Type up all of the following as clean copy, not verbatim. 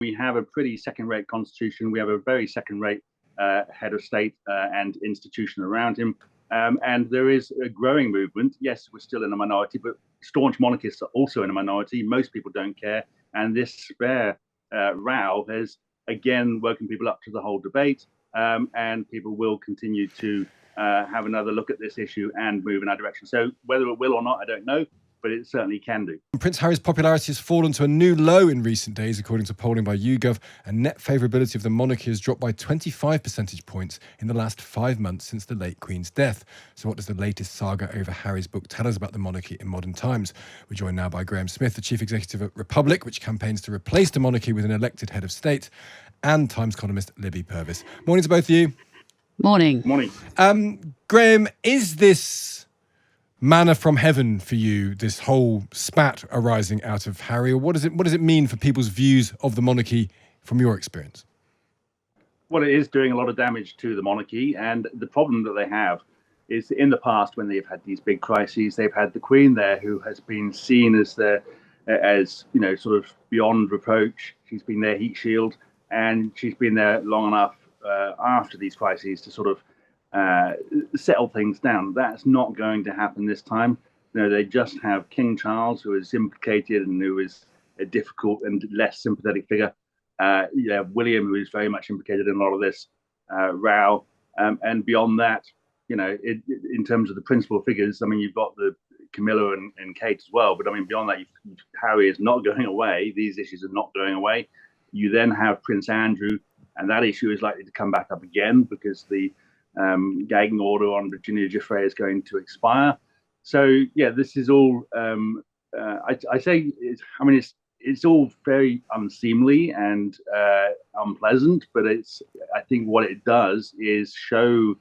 We have a pretty second-rate constitution. We have a very second-rate head of state and institution around him. And there is a growing movement. Yes, we're still in a minority, but staunch monarchists are also in a minority. Most people don't care. And this spare row has, again, woken people up to the whole debate. And people will continue to have another look at this issue and move in that direction. So whether it will or not, I don't know, but it certainly can do. Prince Harry's popularity has fallen to a new low in recent days, according to polling by YouGov, and net favourability of the monarchy has dropped by 25 percentage points in the last 5 months since the late Queen's death. So what does the latest saga over Harry's book tell us about the monarchy in modern times? We're joined now by Graham Smith, the chief executive at Republic, which campaigns to replace the monarchy with an elected head of state, and Times columnist Libby Purvis. Morning to both of you. Morning. Morning. Graham, is this manna from heaven for you, this whole spat arising out of Harry, or what does it mean for people's views of the monarchy from your experience? Well, it is doing a lot of damage to the monarchy, and the problem that they have is in the past when they've had these big crises, they've had the Queen there who has been seen as sort of beyond reproach. She's been their heat shield, and she's been there long enough after these crises to sort of settle things down. That's not going to happen this time. They just have King Charles, who is implicated and who is a difficult and less sympathetic figure. William, who is very much implicated in a lot of this row. And beyond that, in terms of the principal figures, I mean, you've got the Camilla and Kate as well. But I mean, beyond that, Harry is not going away. These issues are not going away. You then have Prince Andrew, and that issue is likely to come back up again because the gagging order on Virginia Giuffre is going to expire. So yeah, this is all. It's all very unseemly and unpleasant, but I think what it does is show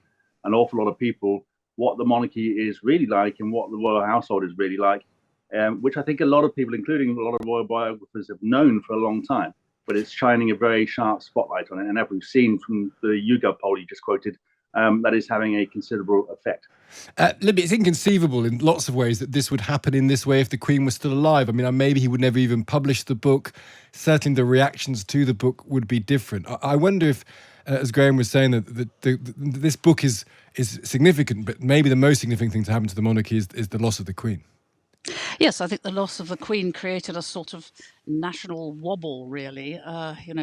an awful lot of people what the monarchy is really like and what the royal household is really like, which I think a lot of people, including a lot of royal biographers, have known for a long time. But it's shining a very sharp spotlight on it, and as we've seen from the YouGov poll you just quoted, that is having a considerable effect. Libby, it's inconceivable in lots of ways that this would happen in this way if the Queen was still alive. I mean, maybe he would never even publish the book. Certainly the reactions to the book would be different. I wonder if, as Graham was saying, that this book is significant, but maybe the most significant thing to happen to the monarchy is the loss of the Queen. Yes, I think the loss of the Queen created a sort of national wobble, really.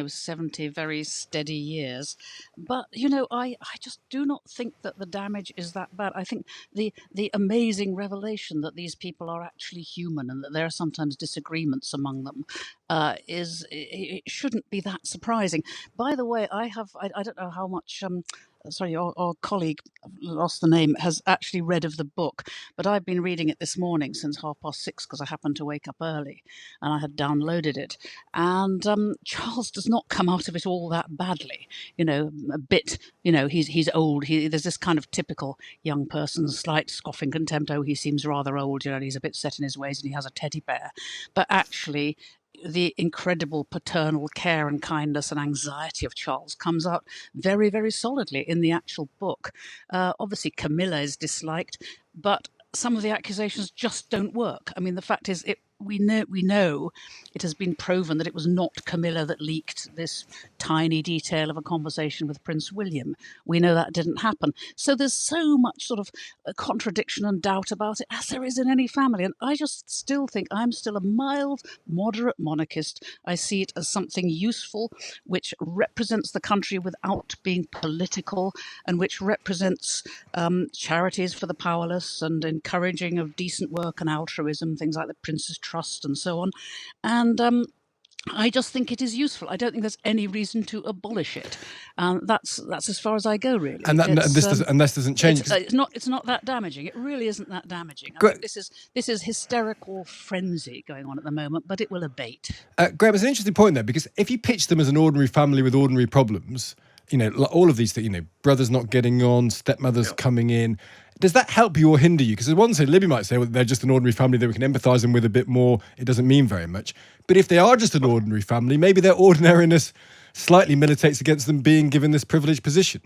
70 very steady years. But, I just do not think that the damage is that bad. I think the amazing revelation that these people are actually human and that there are sometimes disagreements among them it shouldn't be that surprising. By the way, I don't know how much... our colleague, lost the name, has actually read of the book, but I've been reading it this morning since 6:30 because I happened to wake up early and I had downloaded it. And Charles does not come out of it all that badly. A bit, he's old. There's this kind of typical young person, slight scoffing contempt. Oh, he seems rather old, and he's a bit set in his ways and he has a teddy bear. But actually, the incredible paternal care and kindness and anxiety of Charles comes out very, very solidly in the actual book. Obviously, Camilla is disliked, but some of the accusations just don't work. I mean, the fact is, we know it has been proven that it was not Camilla that leaked this tiny detail of a conversation with Prince William. We know that didn't happen. So there's so much sort of contradiction and doubt about it, as there is in any family. And I just still think I'm still a mild, moderate monarchist. I see it as something useful, which represents the country without being political, and which represents charities for the powerless and encouraging of decent work and altruism, things like the Prince's Trust and so on. And I just think it is useful. I don't think there's any reason to abolish it. That's as far as I go, really. And this doesn't change. It's not that damaging. It really isn't that damaging. I think this is hysterical frenzy going on at the moment, but it will abate. Graham, it's an interesting point there, because if you pitch them as an ordinary family with ordinary problems, all of these things, brothers not getting on, stepmothers coming in, does that help you or hinder you? Because one side, Libby might say, well, they're just an ordinary family that we can empathise them with a bit more. It doesn't mean very much. But if they are just an ordinary family, maybe their ordinariness slightly militates against them being given this privileged position.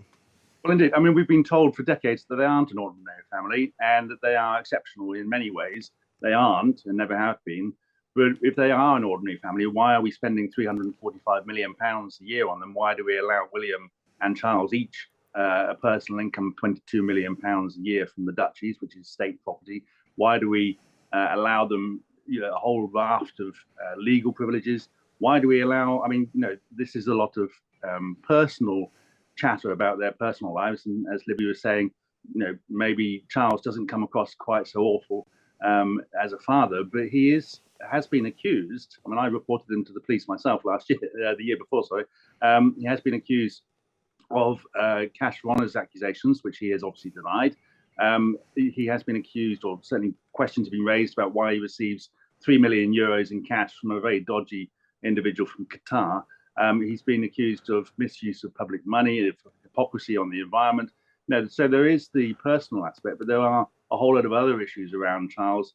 Well, indeed. I mean, we've been told for decades that they aren't an ordinary family and that they are exceptional in many ways. They aren't and never have been. But if they are an ordinary family, why are we spending £345 million a year on them? Why do we allow William and Charles each a personal income of £22 million a year from the duchies, which is state property? Why do we allow them a whole raft of legal privileges? Why do we allow? I mean, this is a lot of personal chatter about their personal lives, and as Libby was saying, maybe Charles doesn't come across quite so awful as a father, but he has been accused. I mean, I reported him to the police myself last year, the year before, sorry. He has been accused of cash for honours accusations, which he has obviously denied. He has been accused, or certainly questions have been raised about why he receives €3 million in cash from a very dodgy individual from Qatar. He's been accused of misuse of public money, of hypocrisy on the environment. So there is the personal aspect, but there are a whole lot of other issues around Charles,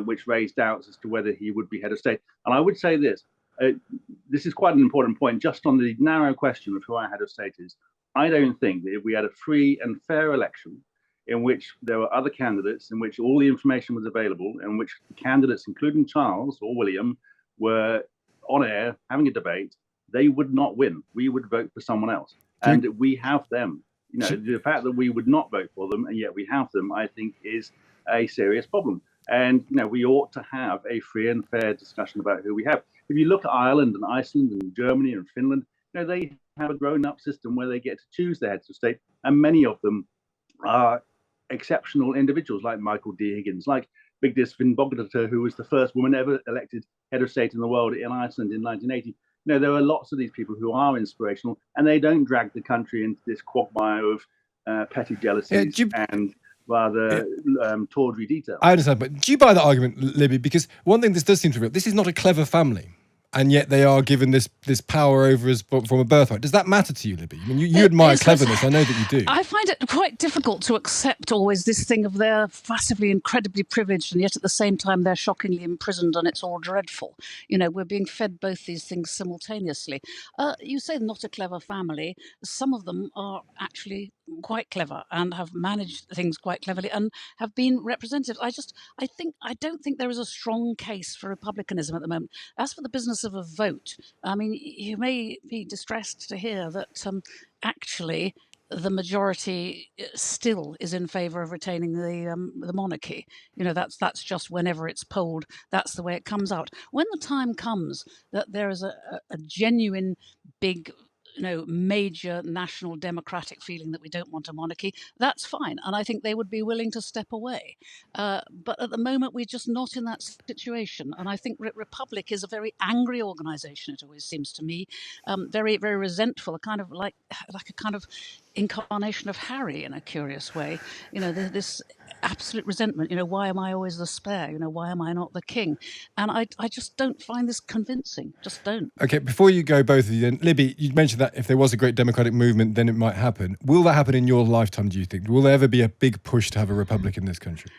which raise doubts as to whether he would be head of state. And I would say this is quite an important point, just on the narrow question of who our head of state is. I don't think that if we had a free and fair election in which there were other candidates, in which all the information was available, in which the candidates, including Charles or William, were on air having a debate, they would not win. We would vote for someone else. And we have them. The fact that we would not vote for them and yet we have them, I think, is a serious problem. And we ought to have a free and fair discussion about who we have. If you look at Ireland and Iceland and Germany and Finland, they have a grown-up system where they get to choose their heads of state, and many of them are exceptional individuals, like Michael D. Higgins, like Vigdis Finnbogadóttir, who was the first woman ever elected head of state in the world in Iceland in 1980. There are lots of these people who are inspirational, and they don't drag the country into this quagmire of petty jealousies and rather tawdry detail. I understand, but do you buy that argument, Libby? Because one thing this does seem to be, this is not a clever family, and yet they are given this power over us from a birthright. Does that matter to you, Libby? I mean, you admire cleverness. I know that you do. I find it quite difficult to accept always this thing of they're massively, incredibly privileged, and yet at the same time they're shockingly imprisoned, and it's all dreadful. We're being fed both these things simultaneously. You say not a clever family. Some of them are actually quite clever and have managed things quite cleverly and have been representative. I don't think there is a strong case for republicanism at the moment. As for the business of a vote, I mean, you may be distressed to hear that actually the majority still is in favour of retaining the monarchy. That's just whenever it's polled, that's the way it comes out. When the time comes that there is a genuine big major national democratic feeling that we don't want a monarchy, that's fine. And I think they would be willing to step away. But at the moment, we're just not in that situation. And I think Republic is a very angry organisation, it always seems to me, very, very resentful, a kind of like a kind of incarnation of Harry in a curious way. This absolute resentment. Why am I always the spare? Why am I not the king? And I just don't find this convincing. Just don't. Okay, before you go, both of you, then, Libby, you mentioned that if there was a great democratic movement, then it might happen. Will that happen in your lifetime, do you think? Will there ever be a big push to have a republic in this country?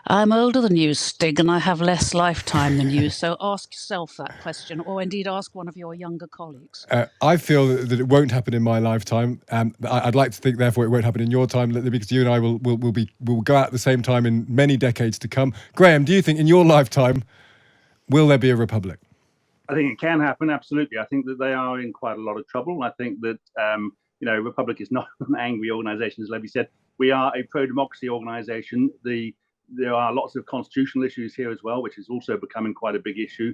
I'm older than you, Stig, and I have less lifetime than you, so ask yourself that question, or indeed ask one of your younger colleagues. I feel that it won't happen in my lifetime. I'd like to think, therefore, it won't happen in your time, Libby, because you and I will go out at the same time in many decades to come. Graham, do you think in your lifetime, will there be a republic? I think it can happen, absolutely. I think that they are in quite a lot of trouble. I think that, Republic is not an angry organisation, as Libby said. We are a pro-democracy organisation. There are lots of constitutional issues here as well, which is also becoming quite a big issue.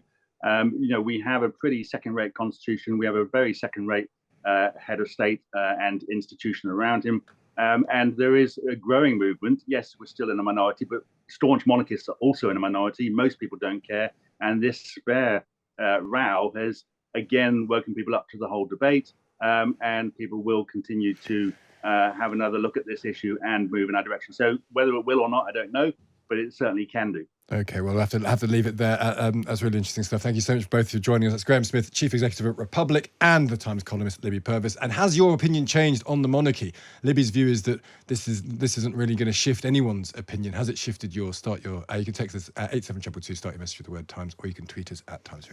We have a pretty second-rate constitution. We have a very second-rate head of state and institution around him. And there is a growing movement. Yes, we're still in a minority, but staunch monarchists are also in a minority. Most people don't care. And this spare row has, again, woken people up to the whole debate. And people will continue to have another look at this issue and move in our direction. So whether it will or not, I don't know, but it certainly can do. Okay, well, we'll have to leave it there. That's really interesting stuff. Thank you so much both for joining us. That's Graham Smith, Chief Executive at Republic, and the Times columnist Libby Purves. And has your opinion changed on the monarchy? Libby's view is that this isn't really going to shift anyone's opinion. Has it shifted yours? You can text us at 87222, start your message with the word Times, or you can tweet us at Times Radio.